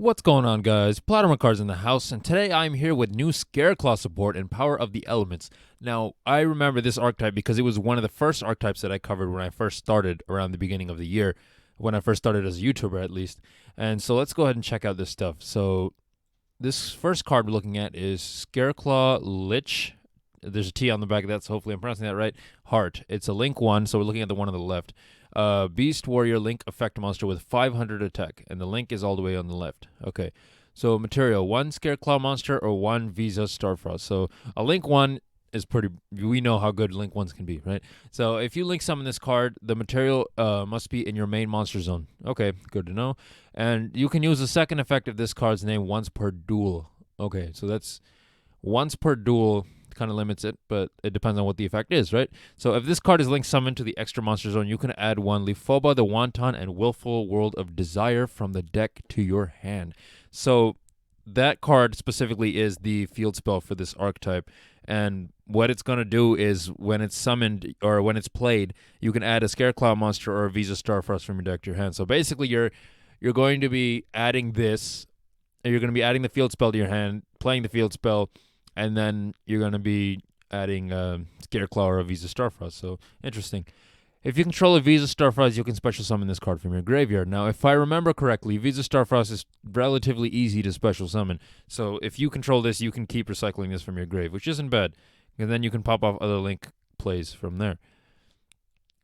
What's going on, guys? PlotArmorCards in the house, and today I'm here with new Scareclaw support and Power of the Elements. Now, I remember this archetype because it was one of the first archetypes that I covered when I first started around the beginning of the year, when I first started as a YouTuber at least. And so let's go ahead and check out this stuff. So this first card we're looking at is Scareclaw Lich. There's a T on the back of that, so hopefully I'm pronouncing that right. Heart. It's a Link 1, so we're looking at the one on the left. Beast Warrior Link effect monster with 500 attack, and the Link is all the way on the left. Okay, so material, 1 Scareclaw monster or 1 Visa Starfrost. So a Link 1 is pretty, we know how good Link 1s can be, right? So if you Link summon this card, the material must be in your main monster zone. Okay, good to know. And you can use the second effect of this card's name once per duel. Okay, so that's once per duel. Kind of limits it, but it depends on what the effect is, right? So if this card is linked summoned to the extra monster zone, you can add 1 Lifoba the Wanton and Willful World of Desire from the deck to your hand. So that card specifically is the field spell for this archetype, and what it's going to do is when it's summoned or when it's played, you can add a Scareclaw monster or a Visa Starfrost from your deck to your hand. So basically you're going to be adding this, and you're going to be adding the field spell to your hand, playing the field spell, and then you're going to be adding Scareclaw or a Visa Starfrost. So, interesting. If you control a Visa Starfrost, you can special summon this card from your graveyard. Now, if I remember correctly, Visa Starfrost is relatively easy to special summon. So, if you control this, you can keep recycling this from your grave, which isn't bad. And then you can pop off other Link plays from there.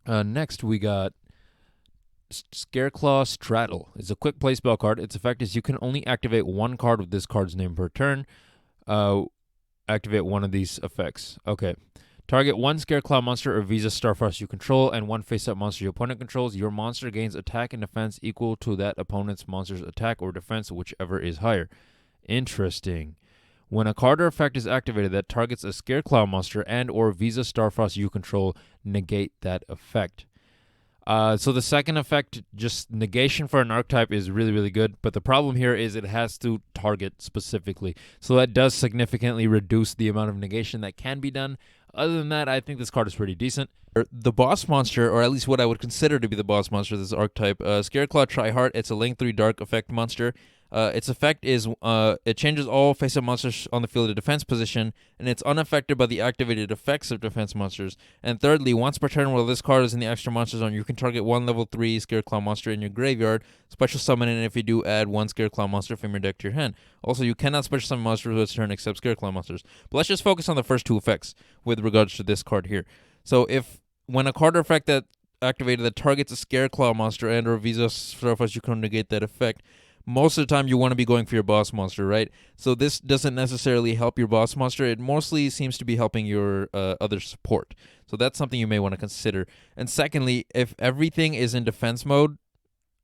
Next, we got Scareclaw Straddle. It's a quick play spell card. Its effect is you can only activate 1 card with this card's name per turn. Activate one of these effects. Okay. Target 1 Scareclaw monster or Visa Starfrost you control and 1 face-up monster your opponent controls. Your monster gains attack and defense equal to that opponent's monster's attack or defense, whichever is higher. Interesting. When a card or effect is activated that targets a Scareclaw monster and or Visa Starfrost you control, negate that effect. So the second effect, just negation for an archetype, is really, really good. But the problem here is it has to target specifically. So that does significantly reduce the amount of negation that can be done. Other than that, I think this card is pretty decent. The boss monster, or at least what I would consider to be the boss monster of this archetype, Scareclaw Triheart. It's a Link 3 Dark effect monster. Its effect is it changes all face-up monsters on the field to defense position, and it's unaffected by the activated effects of defense monsters. And thirdly, once per turn while this card is in the extra monster zone, you can target 1 level 3 Scareclaw monster in your graveyard, special summon it, and if you do, add 1 Scareclaw monster from your deck to your hand. Also, you cannot special summon monsters with its turn except Scareclaw monsters. But let's just focus on the first 2 effects with regards to this card here. So when a card or effect that activated that targets a Scareclaw monster and or Visa Starfrost, you can negate that effect. Most of the time you want to be going for your boss monster, right? So this doesn't necessarily help your boss monster. It mostly seems to be helping your other support. So that's something you may want to consider. And secondly, if everything is in defense mode,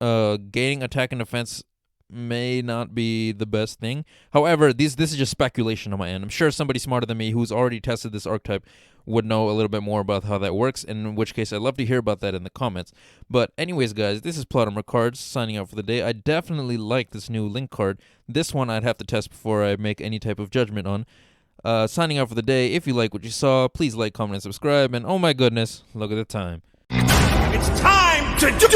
gaining attack and defense may not be the best thing. However, this is just speculation on my end. I'm sure somebody smarter than me who's already tested this archetype would know a little bit more about how that works, and in which case I'd love to hear about that in the comments. But anyways, guys, this is PlotArmorCards signing out for the day. I definitely like this new Link card. This one I'd have to test before I make any type of judgment on. Signing out for the day. If you like what you saw, please like, comment, and subscribe. And oh my goodness, look at the time. It's time to do